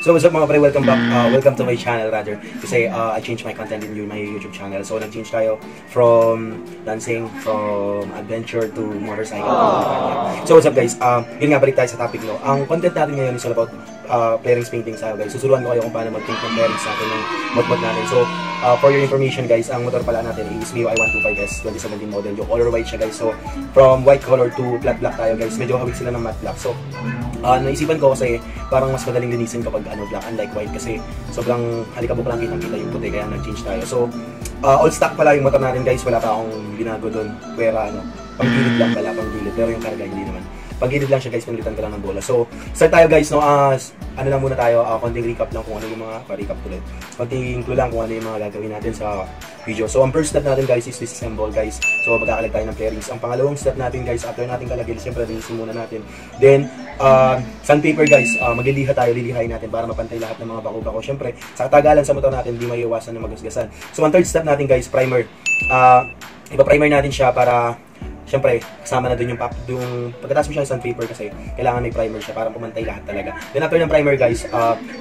So what's up mga pre, welcome back, welcome to my channel rather. Kasi I changed my content in my YouTube channel. So nag-change tayo from dancing, from adventure to motorcycle. So what's up guys, yun nga, balik tayo sa topic no. Ang content natin ngayon is all about pairings paintings tayo guys. Susuruan ko kayo kung paano mag-paint ng pairings natin ng mod natin. So for your information guys, ang motor pala natin is Mio i125S 2017 model. Yung color white siya guys. So from white color to flat black tayo guys. Medyo hawig sila ng matte black. So naisipan ko kasi parang mas madaling linisin kapag black, unlike white kasi sobrang halikabok lang kitang-kita yung puti, kaya nag-change tayo. So all stock pala yung motor natin guys, wala pa akong binago doon. Pwera panggilid lang pala, panggilid, pero yung karga hindi naman. Pag-edit lang siya guys, pinalitan ko lang ng bola. So, start tayo guys, no? Ano lang muna tayo, konting recap lang kung ano yung mga, recap ulit. Konting clue lang kung ano yung mga gagawin natin sa video. So, ang first step natin guys is disassemble guys. So, magkakalag tayo ng pairings. Ang pangalawang step natin guys, after natin kalagin, siyempre linisin muna natin. Then, sandpaper guys, magliliha tayo, lilihain natin para mapantay lahat ng mga bako-bako. Siyempre, sa katagalan sa motor natin, hindi maiiwasan na magasgasan. So, ang third step natin guys, primer. Ipa-primer natin siya para siyempre, kasama na dun yung pagkatapos mo siya ng sandpaper kasi kailangan may primer siya para pumantay lahat talaga. Then after ng primer guys,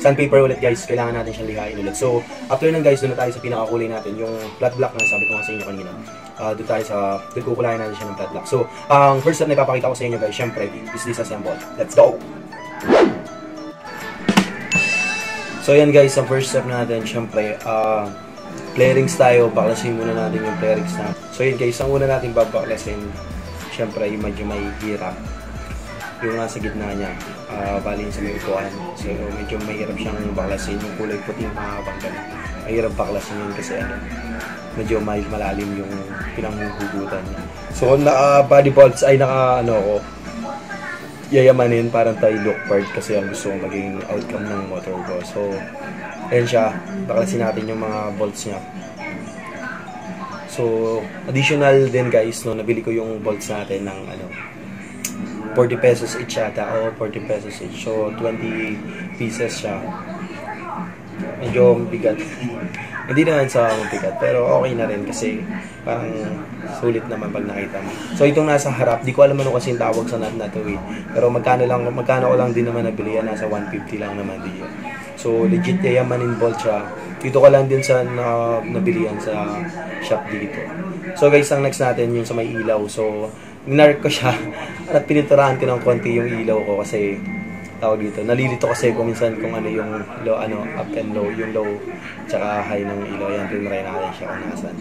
sandpaper ulit guys, kailangan natin siyang lihain ulit. So, after nun guys, doon na tayo sa pinakakulay natin, yung flat black na sabi ko nga sa inyo kanina. Doon kukulayan natin siya ng flat black. So, ang first step na ipapakita ko sa inyo guys, siyempre, is disassemble. Let's go! So, yan guys, ang first step natin, siyempre, pairings tayo, baklasin muna natin yung pairings na. So yun guys, ang una natin babaklasin, syempre yung medyo may hirap. Yung nasa gitna niya, bali sa may upuan. So medyo mahirap siyang baklasin, yung kulay puti yung mahabang ganun. Mahirap baklasin yun kasi medyo malalim yung pinanghuhugutan niya. So body bolts ay yayamanin parang tayo look part kasi ang gusto kong maging outcome ng motor ko. So ayan siya, baklasin natin yung mga bolts niya. So additional din guys, nabili ko yung bolts natin ng 40 pesos each yata o 40 pesos each. So 20 pieces siya. Medyo bigat. Hindi naman sa bigat, pero okay na rin kasi parang sulit naman pag nakita mo. So itong nasa harap, di ko alam ano kasi yung tawag sa nut na to eh. Pero magkano ko lang din naman nabili yan, nasa 150 lang naman din yun. So legit yayamanin bolt siya. Dito ko lang din sa nabili yan sa shop dito. So guys, ang next natin yung sa may ilaw. So minark ko siya at pininturahan ko ng konti yung ilaw ko kasi tawag dito. Nalilito kasi kung minsan kung ano yung low, up and low, yung low tsaka high ng ilaw. Yan, pinray natin siya kung nasan.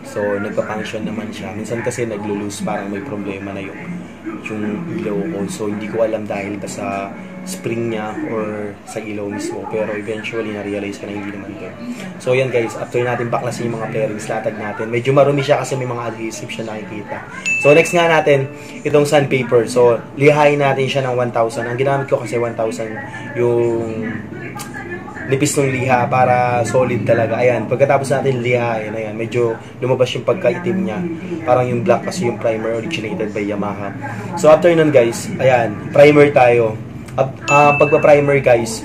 So, nagpa-function naman siya. Minsan kasi naglo-lose, parang may problema na yung ilaw ko. So, hindi ko alam dahil ba sa spring niya or sa ilaw mismo. Pero eventually, na-realize ko na hindi naman to. So, yan guys. After natin baklasin yung mga pairings, latag natin. Medyo marumi siya kasi may mga adhesive siya nakikita. So, next nga natin, itong sandpaper. So, lihain natin siya ng 1,000. Ang ginamit ko kasi 1,000 yung nipis ng liha para solid talaga. Ayan, pagkatapos natin lihain, ayan, medyo lumabas yung pagkaitim niya. Parang yung black kasi yung primer originated by Yamaha. So, after nun guys, ayan, primer tayo. Pagpa-primer guys,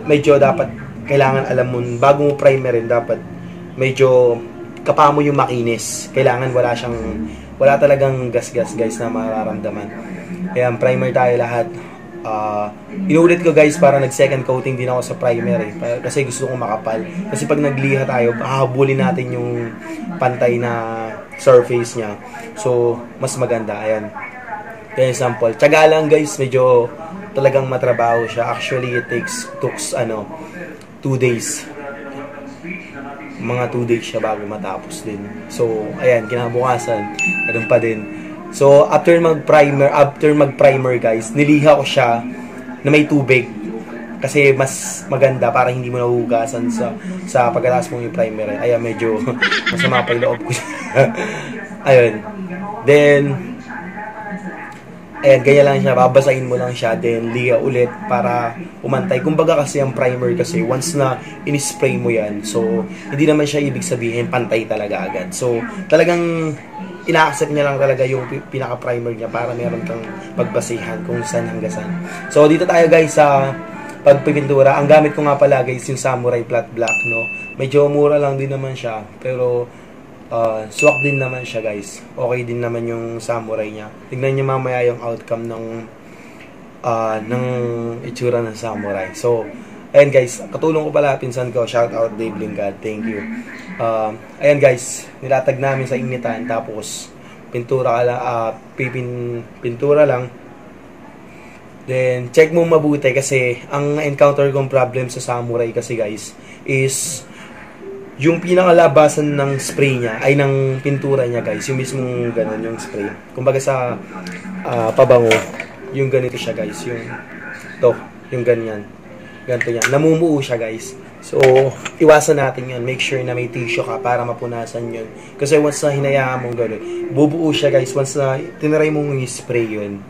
medyo dapat, kailangan alam mo, bago mo primerin, dapat medyo kapamo yung makinis. Kailangan wala talagang gas-gas guys na mararamdaman. Ayan, primer tayo lahat. Inulit ko guys para nag-second coating din ako sa primer eh. Kasi gusto kong makapal. Kasi pag nagliha tayo, hahabulin natin yung pantay na surface niya. So, mas maganda. Ayan. Yan yung sample. Tiyaga lang guys, medyo talagang matrabaho siya. Actually, it took 2 days. Mga 2 days siya bago matapos din. So, ayan, kinabukasan, ganun pa din. So, after mag-primer guys, niliha ko siya na may tubig. Kasi mas maganda para hindi mo nahugasan sa pagkatapos mong yung primer. Ayan, medyo masama pa yung loob ko. Ayun. Then, ayan, ganyan lang siya. Babasahin mo lang siya. Then, liha ulit para umantay. Kumbaga kasi ang primer kasi, once na in-spray mo yan, so, hindi naman siya ibig sabihin pantay talaga agad. So, talagang ina-accept niya lang talaga yung pinaka-primer niya para meron kang pagbasihan kung saan hanggang saan. So, dito tayo guys sa pagpipintura. Ang gamit ko nga pala guys yung Samurai Flat Black, no? Medyo mura lang din naman siya, pero swak din naman siya guys. Okay din naman yung Samurai niya. Tignan niyo mamaya yung outcome ng ng itsura ng samurai. So, ayan guys, katulong ko pala pinsan ko, shout out Dave Lingad, thank you. Ayan guys, nilatag namin sa initan, tapos pintura lang, pintura lang. Then, check mo mabuti kasi ang encounter kong problem sa samurai kasi guys is yung pinakalabasan ng spray niya ay ng pintura niya guys, yung mismong ganun yung spray. Kumbaga sa pabango, yung ganito siya guys, yung ganyan. Ganito yan. Namumuo siya guys. So, iwasan natin yan. Make sure na may tissue ka para mapunasan yun. Kasi once na hinayaan mong gano'n, bubuo siya guys. Once na tinaray mong i-spray yun,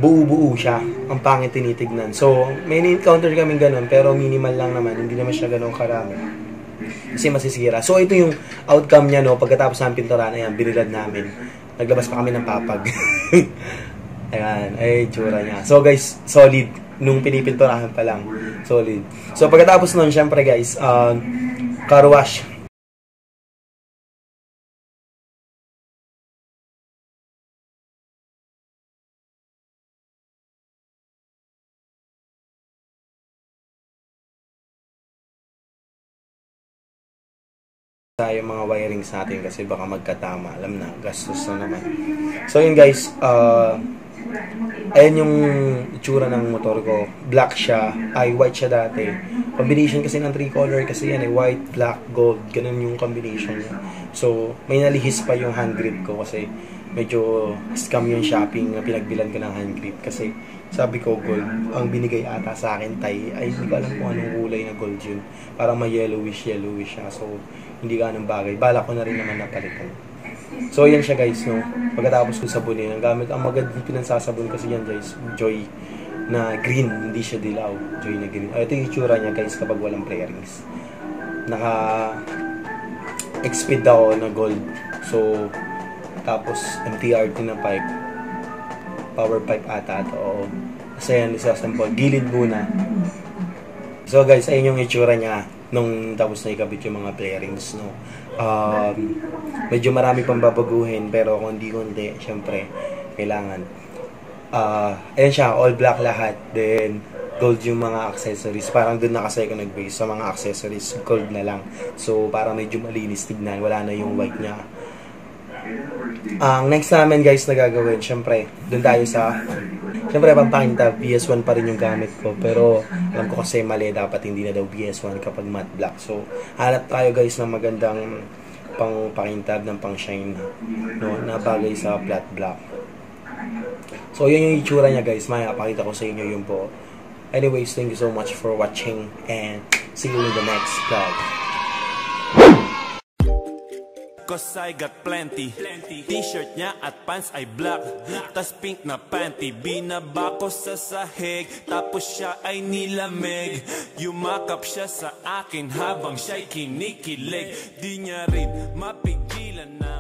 buo-buo siya. Ang pangit tinitignan. So, may encounter kaming gano'n, pero minimal lang naman. Hindi naman siya gano'n karami. Kasi masisira. So, ito yung outcome niya, no. Pagkatapos ng pintura na yan, binilad namin. Naglabas pa kami ng papag. Ayan. Ay, tsura niya. So, guys, solid. Nung pinipinturahan pa lang. Solid. So, pagkatapos nun, syempre, guys, car wash. Yung mga wirings natin kasi baka magkatama. Alam na, gastos na naman. So yun guys, ayan yung itsura ng motor ko. Black siya, ay white siya dati. Combination kasi ng 3 color kasi yan white, black, gold. Ganun yung combination niya. So, may nalihis pa yung hand grip ko kasi medyo scam yung shopping na pinagbilan ko ng hand grip kasi sabi ko gold. Ang binigay ata sa akin ay hindi ko alam kung anong kulay na gold yun. Parang may yellowish siya. So, hindi ka ng bagay. Bala ko na rin naman napalitan. So, yan siya guys, no? Pagkatapos ko sabunin, ang gamit, ang magandang pinansasabon kasi yan guys, Joy na green, hindi siya dilaw. Joy na green. Ito yung itsura niya guys kapag walang flarings. Naka-exped ako na gold. So, tapos MTRT na pipe. Power pipe ata ito. Oo. Kasi yan, isasample. Gilid muna. So guys, ayun yung itsura niya nung tapos na ikabit yung mga flarings, no. Medyo marami pang babaguhin pero kundi-kundi, syempre kailangan. Ayan siya, all black lahat. Then gold yung mga accessories. Parang dun na kasi ako nag-base sa mga accessories, gold na lang. So parang medyo malinis tignan, wala na yung white niya. Ang next namin guys na gagawin, syempre dun tayo sa pampakinta, BS1 pa rin yung gamit ko. Pero alam ko kasi mali, dapat hindi na daw BS1 kapag matte black. So hanap tayo guys ng magandang pang pakintab ng pang shine, no, na bagay sa flat black. So yun yung itsura niya guys, may pakita ko sa inyo yung po. Anyways, thank you so much for watching and see you in the next vlog. Cause I got plenty. T-shirt niya at pants ay black, tas pink na panty. Binaba ko sa sahig, tapos siya ay nilamig. Yumakap siya sa akin habang siya'y kinikilig. Di niya rin mapigilan na